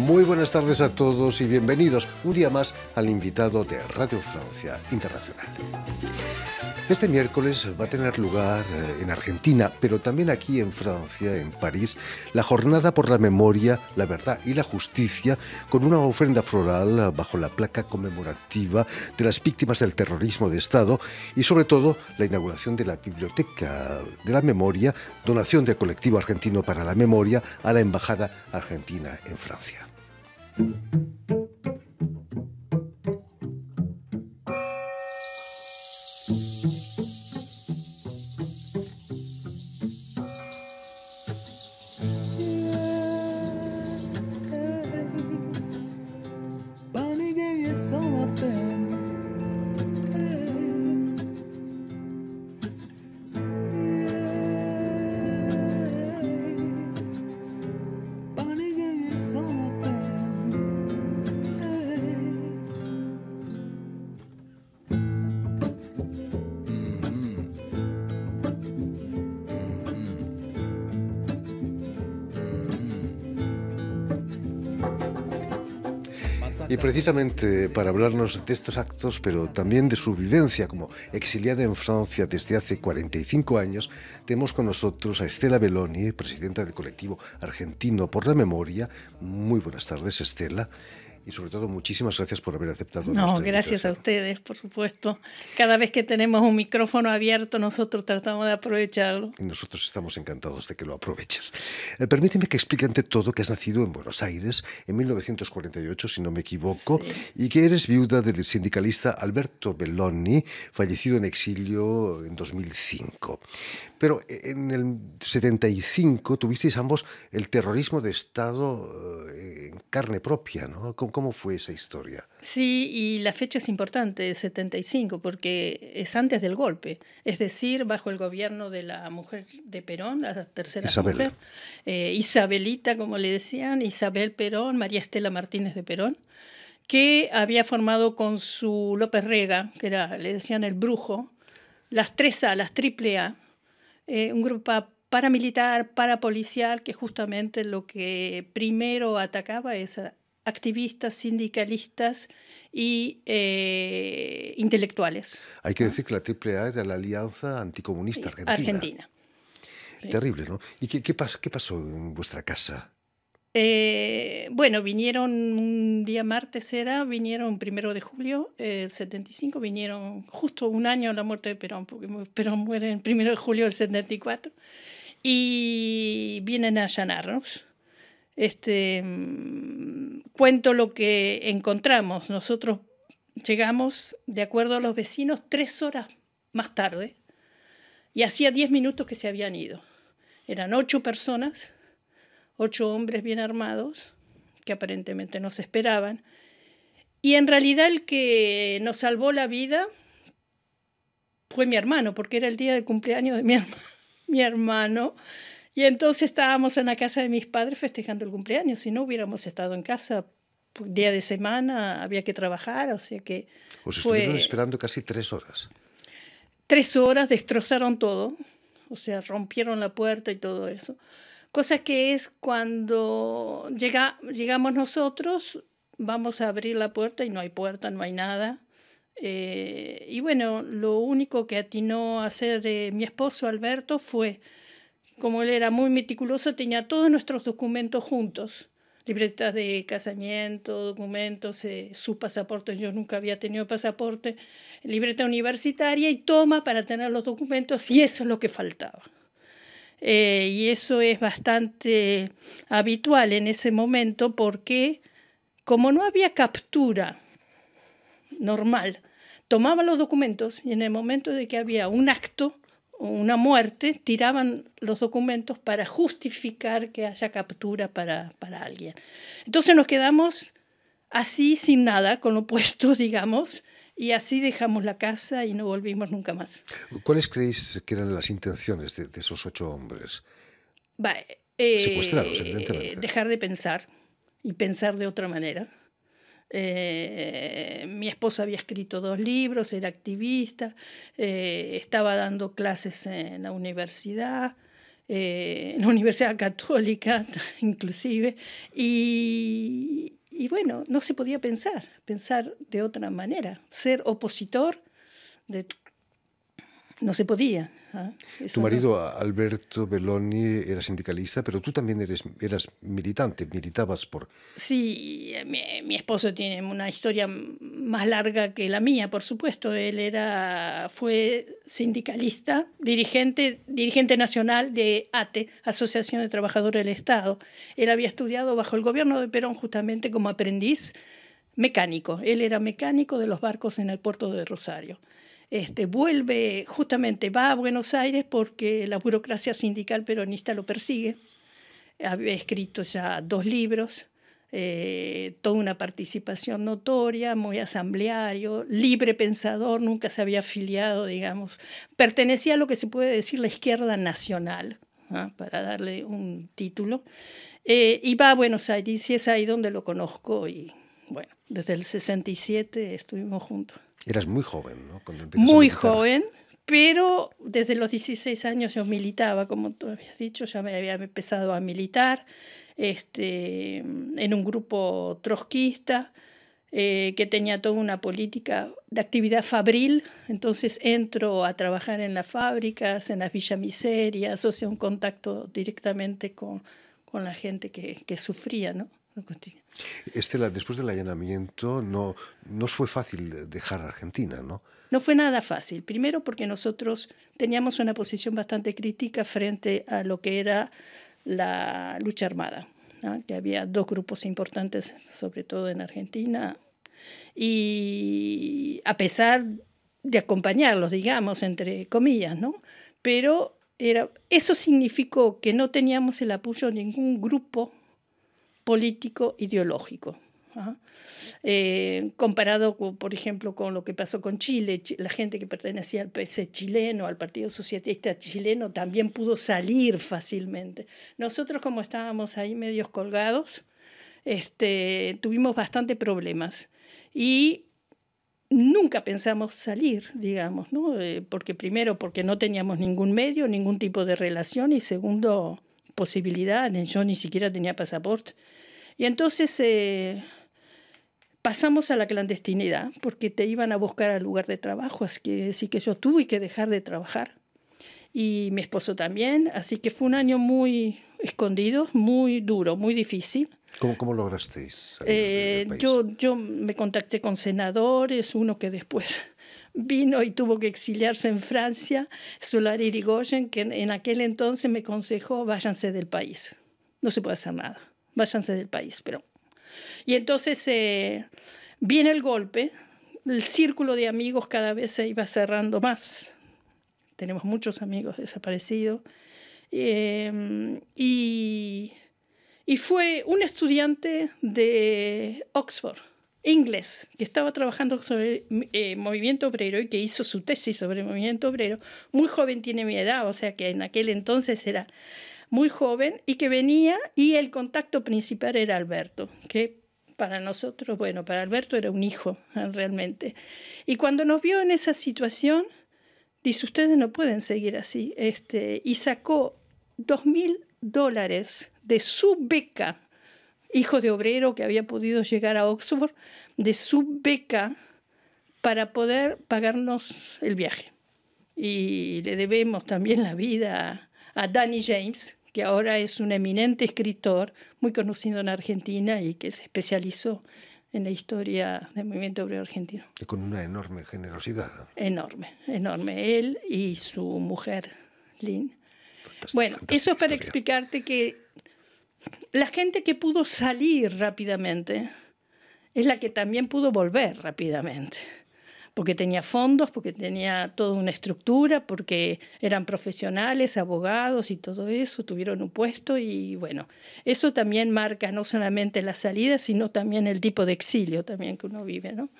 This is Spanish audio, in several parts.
Muy buenas tardes a todos y bienvenidos un día más al invitado de Radio Francia Internacional. Este miércoles va a tener lugar en Argentina, pero también aquí en Francia, en París, la Jornada por la Memoria, la Verdad y la Justicia, con una ofrenda floral bajo la placa conmemorativa de las víctimas del terrorismo de Estado y sobre todo la inauguración de la Biblioteca de la Memoria, donación del Colectivo Argentino para la Memoria a la Embajada Argentina en Francia. Y precisamente para hablarnos de estos actos, pero también de su vivencia como exiliada en Francia desde hace 45 años, tenemos con nosotros a Estela Belloni, presidenta del Colectivo Argentino por la Memoria. Muy buenas tardes, Estela. Y sobre todo, muchísimas gracias por haber aceptado nuestra invitación. Gracias a ustedes, por supuesto. Cada vez que tenemos un micrófono abierto, nosotros tratamos de aprovecharlo. Y nosotros estamos encantados de que lo aproveches. Permíteme que explique ante todo que has nacido en Buenos Aires en 1948, si no me equivoco, sí, y que eres viuda del sindicalista Alberto Belloni, fallecido en exilio en 2005. Pero en el 75 tuvisteis ambos el terrorismo de Estado en carne propia, ¿no? ¿Cómo fue esa historia? Sí, y la fecha es importante, 75, porque es antes del golpe, es decir, bajo el gobierno de la mujer de Perón, la tercera mujer, Isabelita, como le decían, Isabel Perón, María Estela Martínez de Perón, que había formado con su López Rega, que era, le decían el brujo, las 3A, las triple A, un grupo paramilitar, parapolicial, que justamente lo que primero atacaba es a activistas, sindicalistas y intelectuales. Hay que decir que la AAA era la Alianza Anticomunista Argentina. Sí. Terrible, ¿no? ¿Y qué pasó en vuestra casa? Bueno, vinieron un día martes, vinieron 1 de julio, 75, vinieron justo un año a la muerte de Perón, porque Perón muere el 1 de julio del 74, y vienen a allanarnos. Cuento lo que encontramos. Nosotros llegamos, de acuerdo a los vecinos, 3 horas más tarde, y hacía 10 minutos que se habían ido. Eran 8 personas, 8 hombres bien armados, que aparentemente nos esperaban, y en realidad el que nos salvó la vida fue mi hermano, porque era el día de cumpleaños de mi hermano. Y entonces estábamos en la casa de mis padres festejando el cumpleaños. Si no hubiéramos estado en casa, día de semana, había que trabajar, o sea que... Os estuvieron esperando casi 3 horas. 3 horas, destrozaron todo, o sea, rompieron la puerta y todo eso. Cosa que es cuando llegamos nosotros, vamos a abrir la puerta y no hay puerta, no hay nada. Y bueno, lo único que atinó a hacer mi esposo Alberto fue... Como él era muy meticuloso, tenía todos nuestros documentos juntos, libretas de casamiento, documentos, su pasaporte, yo nunca había tenido pasaporte, libreta universitaria, y toma para tener los documentos, y eso es lo que faltaba. Y eso es bastante habitual en ese momento, porque como no había captura normal, tomaban los documentos y en el momento de que había un acto, una muerte, tiraban los documentos para justificar que haya captura para alguien. Entonces nos quedamos así sin nada, con lo puesto, digamos, y así dejamos la casa y no volvimos nunca más. ¿Cuáles creéis que eran las intenciones de esos 8 hombres? Secuestrados, evidentemente. Dejar de pensar y pensar de otra manera. Mi esposo había escrito 2 libros, era activista, estaba dando clases en la universidad, en la Universidad Católica inclusive, y bueno, no se podía pensar de otra manera. Ser opositor, no se podía. Tu marido, Alberto Belloni, era sindicalista, pero tú también eras militante, militabas por... Sí, mi esposo tiene una historia más larga que la mía, por supuesto. Él fue sindicalista, dirigente nacional de ATE, Asociación de Trabajadores del Estado. Él había estudiado bajo el gobierno de Perón justamente como aprendiz mecánico. Él era mecánico de los barcos en el puerto de Rosario. Va a Buenos Aires porque la burocracia sindical peronista lo persigue. Había escrito ya 2 libros, toda una participación notoria, muy asambleario, libre pensador, nunca se había afiliado, digamos. Pertenecía a lo que se puede decir la izquierda nacional, para darle un título. Y va a Buenos Aires y es ahí donde lo conozco y bueno, desde el 67 estuvimos juntos. Eras muy joven, ¿no? Muy joven, pero desde los 16 años yo militaba, como tú habías dicho, ya me había empezado a militar en un grupo trotskista que tenía toda una política de actividad fabril. Entonces entro a trabajar en las fábricas, en las villamiserias, o sea, un contacto directamente con la gente que sufría, ¿no? Estela, después del allanamiento no fue fácil dejar Argentina, ¿no? No fue nada fácil. Primero porque nosotros teníamos una posición bastante crítica frente a lo que era la lucha armada, ¿no? Que había 2 grupos importantes, sobre todo en Argentina, y a pesar de acompañarlos, digamos, entre comillas, ¿no? Pero eso significó que no teníamos el apoyo de ningún grupo político ideológico. Comparado, por ejemplo, con lo que pasó con Chile, la gente que pertenecía al PS chileno, al Partido Socialista chileno, también pudo salir fácilmente. Nosotros, como estábamos ahí medios colgados, tuvimos bastante problemas y nunca pensamos salir, digamos, ¿no? Porque primero, porque no teníamos ningún medio, ningún tipo de relación, y segundo, posibilidades. Yo ni siquiera tenía pasaporte. Y entonces pasamos a la clandestinidad, porque te iban a buscar al lugar de trabajo, así que yo tuve que dejar de trabajar. Y mi esposo también, así que fue un año muy escondido, muy duro, muy difícil. ¿Cómo lograsteis salir del país? Yo me contacté con senadores, uno que después vino y tuvo que exiliarse en Francia, Solari Irigoyen, que en aquel entonces me aconsejó: váyanse del país, no se puede hacer nada, váyanse del país. Y entonces viene el golpe, el círculo de amigos cada vez se iba cerrando más, tenemos muchos amigos desaparecidos, y fue un estudiante de Oxford, inglés, que estaba trabajando sobre movimiento obrero y que hizo su tesis sobre el movimiento obrero. Muy joven, tiene mi edad, o sea que en aquel entonces era muy joven, y que venía, y el contacto principal era Alberto, que para nosotros, bueno, para Alberto era un hijo realmente. Y cuando nos vio en esa situación, dice: ustedes no pueden seguir así, y sacó $2.000 de su beca, hijo de obrero que había podido llegar a Oxford, de su beca para poder pagarnos el viaje. Y le debemos también la vida a Danny James, que ahora es un eminente escritor muy conocido en Argentina y que se especializó en la historia del movimiento obrero argentino. Y con una enorme generosidad. Enorme, enorme. Él y su mujer, Lynn. Bueno, Fantástica eso es para historia. explicarte que la gente que pudo salir rápidamente es la que también pudo volver rápidamente, porque tenía fondos, porque tenía toda una estructura, porque eran profesionales, abogados y todo eso, tuvieron un puesto, y bueno, eso también marca no solamente la salida, sino también el tipo de exilio también que uno vive, ¿no?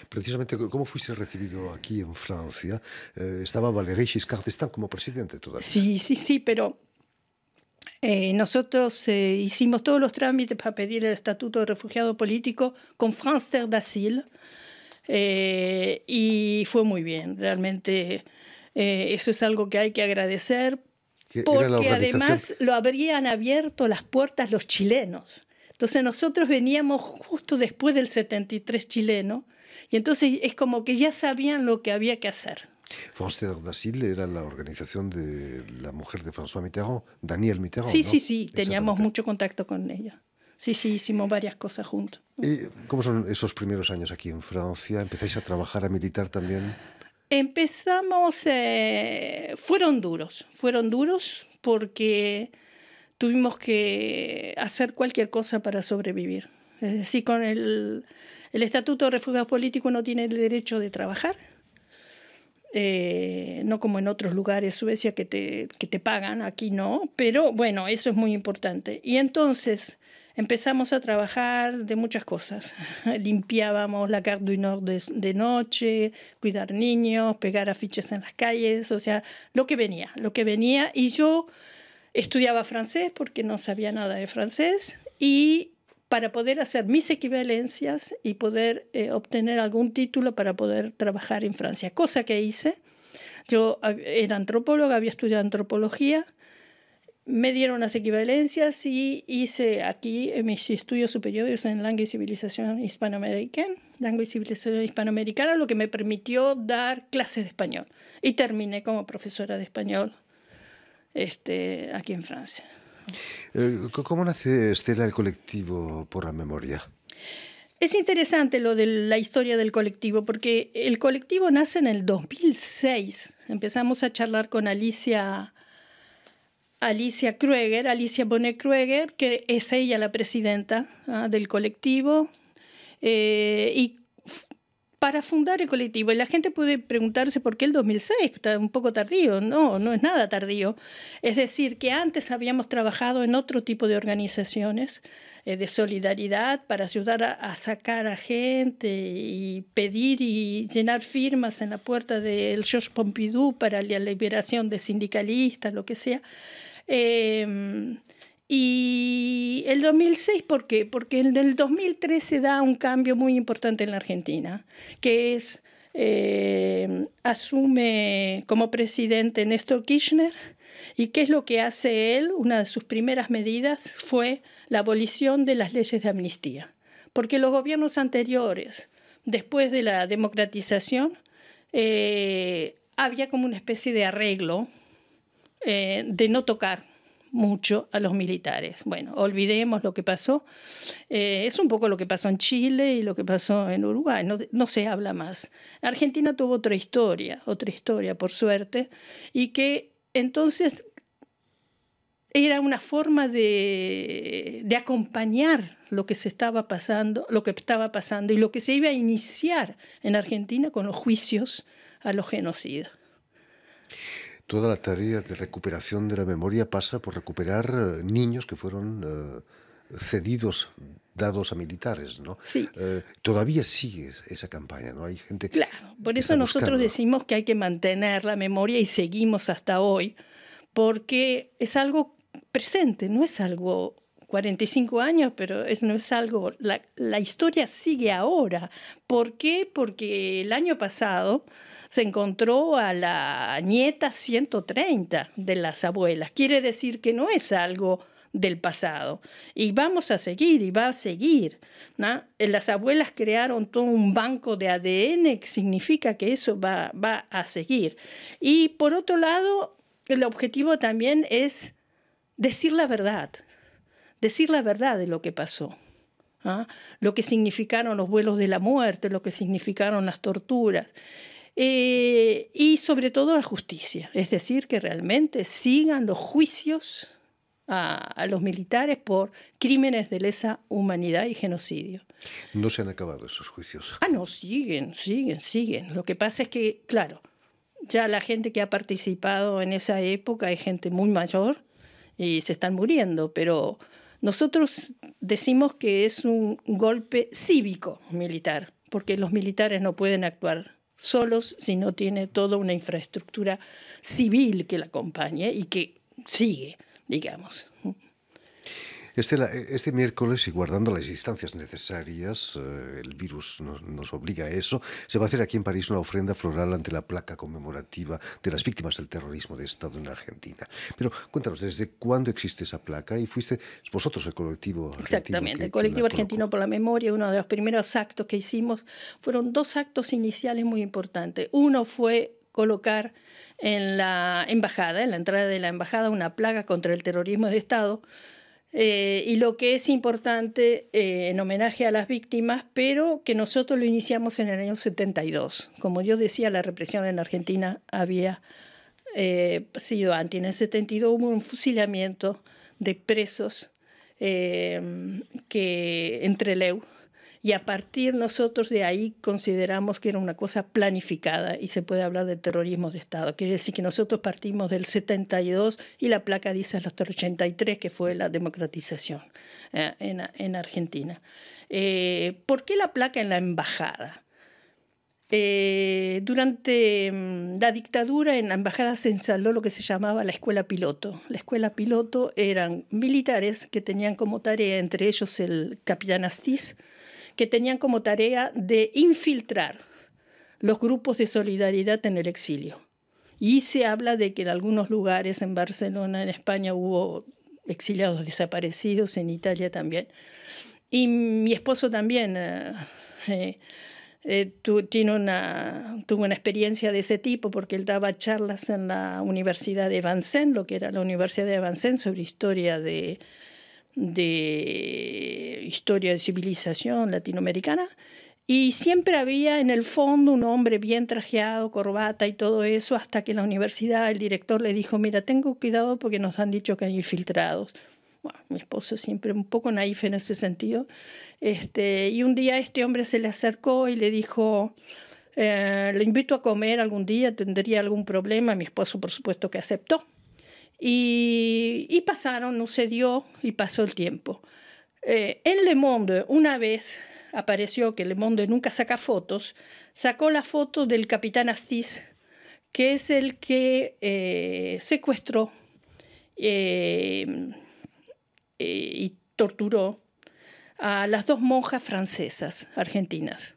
Precisamente, ¿cómo fuiste recibido aquí en Francia? Estaba Valéry Giscard d'Estaing como presidente todavía. Sí, pero nosotros hicimos todos los trámites para pedir el estatuto de refugiado político con France Terre d'Asile, y fue muy bien, realmente eso es algo que hay que agradecer. Que era la porque organización... además lo habrían abierto las puertas los chilenos. Entonces nosotros veníamos justo después del 73 chileno, y entonces es como que ya sabían lo que había que hacer. Foster Dasil era la organización de la mujer de François Mitterrand, Daniel Mitterrand, Sí, ¿no? sí, sí, teníamos mucho contacto con ella. Sí, sí, hicimos varias cosas juntos. ¿Cómo son esos primeros años aquí en Francia? ¿Empezáis a trabajar, a militar también? Empezamos, fueron duros porque tuvimos que hacer cualquier cosa para sobrevivir. Es decir, con el Estatuto de Refugiados Políticos uno tiene el derecho de trabajar, no como en otros lugares, Suecia, que te pagan, aquí no, pero bueno, eso es muy importante. Y entonces empezamos a trabajar de muchas cosas. Limpiábamos la Gare du Nord de noche, cuidar niños, pegar afiches en las calles, o sea, lo que venía. Y yo estudiaba francés porque no sabía nada de francés, y para poder hacer mis equivalencias y poder obtener algún título para poder trabajar en Francia, cosa que hice. Yo era antropóloga, había estudiado antropología, me dieron las equivalencias y hice aquí mis estudios superiores en lengua y civilización hispanoamericana, lo que me permitió dar clases de español. Y terminé como profesora de español aquí en Francia. ¿Cómo nace, Estela, el colectivo por la memoria? Es interesante lo de la historia del colectivo, porque el colectivo nace en el 2006. Empezamos a charlar con Alicia Bonet-Krueger, que es ella la presidenta del colectivo, y para fundar el colectivo. Y la gente puede preguntarse por qué el 2006, está un poco tardío. No, no es nada tardío. Es decir, que antes habíamos trabajado en otro tipo de organizaciones de solidaridad para ayudar a sacar a gente y pedir y llenar firmas en la puerta del Georges Pompidou para la liberación de sindicalistas, lo que sea. Y el 2006, ¿por qué? Porque en el 2013 se da un cambio muy importante en la Argentina, que es, asume como presidente Néstor Kirchner, y ¿qué es lo que hace él? Una de sus primeras medidas fue la abolición de las leyes de amnistía, porque los gobiernos anteriores, después de la democratización, había como una especie de arreglo de no tocar mucho a los militares. Bueno, olvidemos lo que pasó. Es un poco lo que pasó en Chile y lo que pasó en Uruguay. No se habla más. Argentina tuvo otra historia, por suerte, y que entonces era una forma de acompañar lo que estaba pasando y lo que se iba a iniciar en Argentina con los juicios a los genocidas. Toda la tarea de recuperación de la memoria pasa por recuperar niños que fueron cedidos, dados a militares, ¿no? Sí. Todavía sigue esa campaña, ¿no? Hay gente... Claro, por eso nosotros decimos que hay que mantener la memoria y seguimos hasta hoy, porque es algo presente, no es algo 45 años, pero no es algo... La historia sigue ahora. ¿Por qué? Porque el año pasado se encontró a la nieta 130 de las abuelas. Quiere decir que no es algo del pasado. Y vamos a seguir, y va a seguir, ¿no? Las abuelas crearon todo un banco de ADN, que significa que eso va a seguir. Y por otro lado, el objetivo también es decir la verdad de lo que pasó. Lo que significaron los vuelos de la muerte, lo que significaron las torturas. Y sobre todo la justicia, es decir, que realmente sigan los juicios a los militares por crímenes de lesa humanidad y genocidio. No se han acabado esos juicios. No, siguen. Lo que pasa es que, claro, ya la gente que ha participado en esa época es gente muy mayor y se están muriendo, pero nosotros decimos que es un golpe cívico militar, porque los militares no pueden actuar solos si no tiene toda una infraestructura civil que la acompañe y que sigue, digamos. Estela, este miércoles, y guardando las distancias necesarias, el virus nos obliga a eso, se va a hacer aquí en París una ofrenda floral ante la placa conmemorativa de las víctimas del terrorismo de Estado en Argentina. Pero cuéntanos, ¿desde cuándo existe esa placa? Y fuiste vosotros el colectivo argentino. Exactamente, el colectivo argentino por la memoria, uno de los primeros actos que hicimos, fueron dos actos iniciales muy importantes. Uno fue colocar en la embajada, en la entrada de la embajada, una placa contra el terrorismo de Estado. Y lo que es importante, en homenaje a las víctimas, pero que nosotros lo iniciamos en el año 72. Como yo decía, la represión en Argentina había sido antes. En el 72 hubo un fusilamiento de presos entre Leu, y a partir nosotros de ahí consideramos que era una cosa planificada y se puede hablar de terrorismo de Estado. Quiere decir que nosotros partimos del 72 y la placa dice hasta el 83, que fue la democratización en Argentina. ¿Por qué la placa en la embajada? Durante la dictadura en la embajada se instaló lo que se llamaba la escuela piloto. La escuela piloto eran militares que tenían como tarea, entre ellos el capitán Astiz, que tenían como tarea de infiltrar los grupos de solidaridad en el exilio. Y se habla de que en algunos lugares, en Barcelona, en España, hubo exiliados desaparecidos, en Italia también. Y mi esposo también tuvo una experiencia de ese tipo, porque él daba charlas en la Universidad de Vincennes, lo que era la Universidad de Vincennes, sobre historia de civilización latinoamericana, y siempre había en el fondo un hombre bien trajeado, corbata y todo eso, hasta que en la universidad el director le dijo: mira, tengo cuidado porque nos han dicho que hay infiltrados. Bueno, mi esposo siempre un poco naif en ese sentido, y un día este hombre se le acercó y le dijo: le invito a comer algún día, ¿tendría algún problema? Mi esposo por supuesto que aceptó. Y pasaron, no se dio, y pasó el tiempo. En Le Monde una vez apareció, que Le Monde nunca saca fotos, sacó la foto del capitán Astiz, que es el que secuestró y torturó a las dos monjas francesas, argentinas.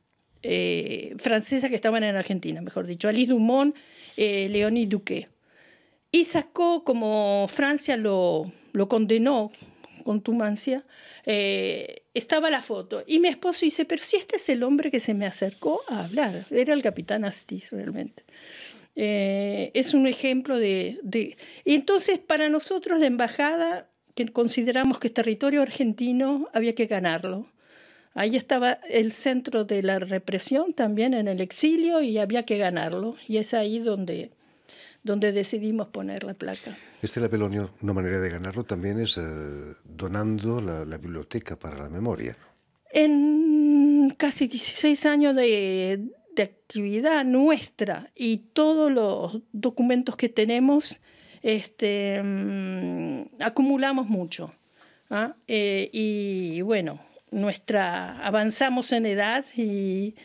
Francesas que estaban en Argentina, mejor dicho, Alice Dumont, Léonie Duquet. Y sacó, como Francia lo condenó con contumacia, estaba la foto. Y mi esposo dice: pero si este es el hombre que se me acercó a hablar. Era el capitán Astiz, realmente. Es un ejemplo Y entonces, para nosotros, la embajada, que consideramos que es territorio argentino, había que ganarlo. Ahí estaba el centro de la represión también, en el exilio, y había que ganarlo. Y es ahí donde decidimos poner la placa. Estela Pelonio, una manera de ganarlo también es donando la biblioteca para la memoria. En casi 16 años de actividad nuestra y todos los documentos que tenemos, acumulamos mucho. Y bueno, avanzamos en edad y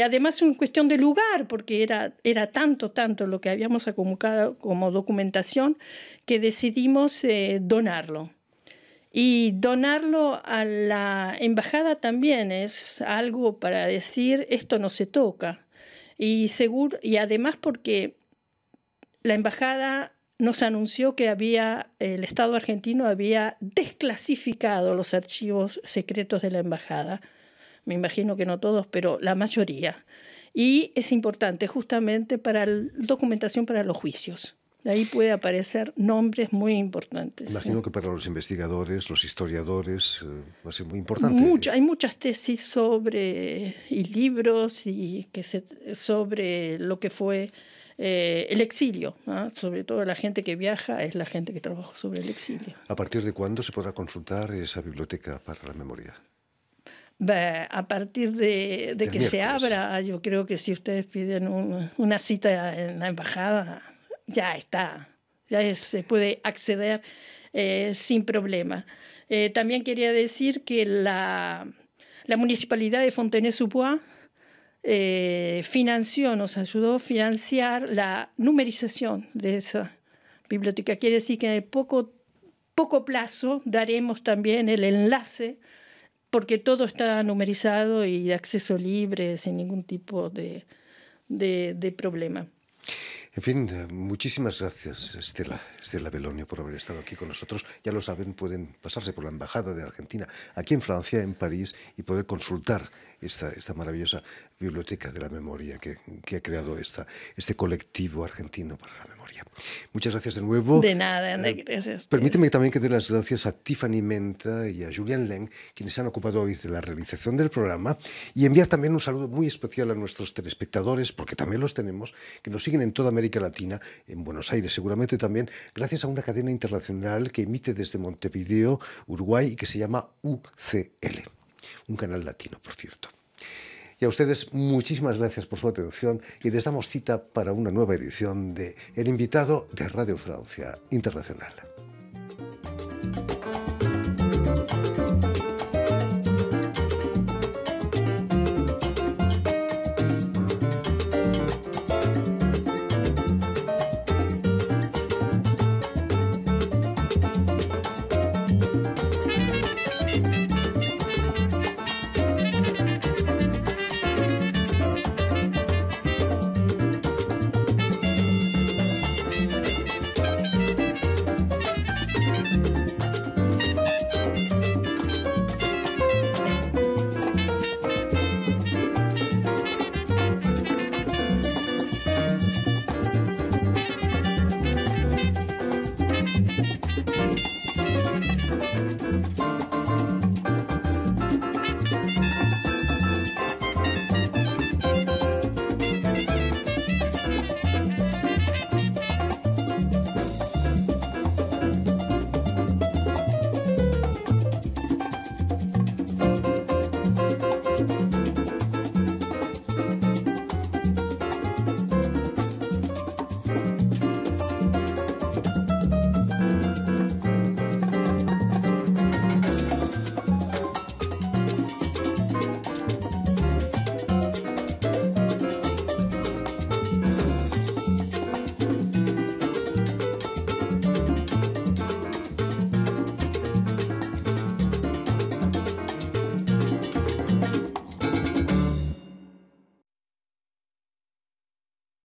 además es una cuestión de lugar, porque era tanto lo que habíamos acumulado como documentación, que decidimos donarlo. Y donarlo a la embajada también es algo para decir: esto no se toca. Y además porque la embajada nos anunció que el Estado argentino había desclasificado los archivos secretos de la embajada. Me imagino que no todos, pero la mayoría. Y es importante justamente para la documentación para los juicios. De ahí puede aparecer nombres muy importantes. Imagino que para los investigadores, los historiadores, va a ser muy importante. Hay muchas tesis y libros sobre lo que fue el exilio, ¿no? Sobre todo la gente que viaja es la gente que trabajó sobre el exilio. ¿A partir de cuándo se podrá consultar esa biblioteca para la memoria? A partir de que se abra, yo creo que si ustedes piden una cita en la embajada, ya está, se puede acceder sin problema. También quería decir que la municipalidad de Fontenay-sous-Bois nos ayudó a financiar la numerización de esa biblioteca. Quiere decir que en poco poco plazo daremos también el enlace, porque todo está numerizado y de acceso libre, sin ningún tipo de problema. En fin, muchísimas gracias, Estela Belonio, por haber estado aquí con nosotros. Ya lo saben, pueden pasarse por la Embajada de Argentina, aquí en Francia, en París, y poder consultar esta maravillosa biblioteca de la memoria que ha creado este colectivo argentino para la memoria. Muchas gracias de nuevo. De nada, gracias. Permíteme también que dé las gracias a Tiffany Menta y a Julian Leng, quienes se han ocupado hoy de la realización del programa, y enviar también un saludo muy especial a nuestros telespectadores, porque también los tenemos, que nos siguen en toda América Latina, en Buenos Aires seguramente también, gracias a una cadena internacional que emite desde Montevideo, Uruguay, y que se llama UCL, un canal latino, por cierto. Y a ustedes, muchísimas gracias por su atención y les damos cita para una nueva edición de El Invitado de Radio Francia Internacional.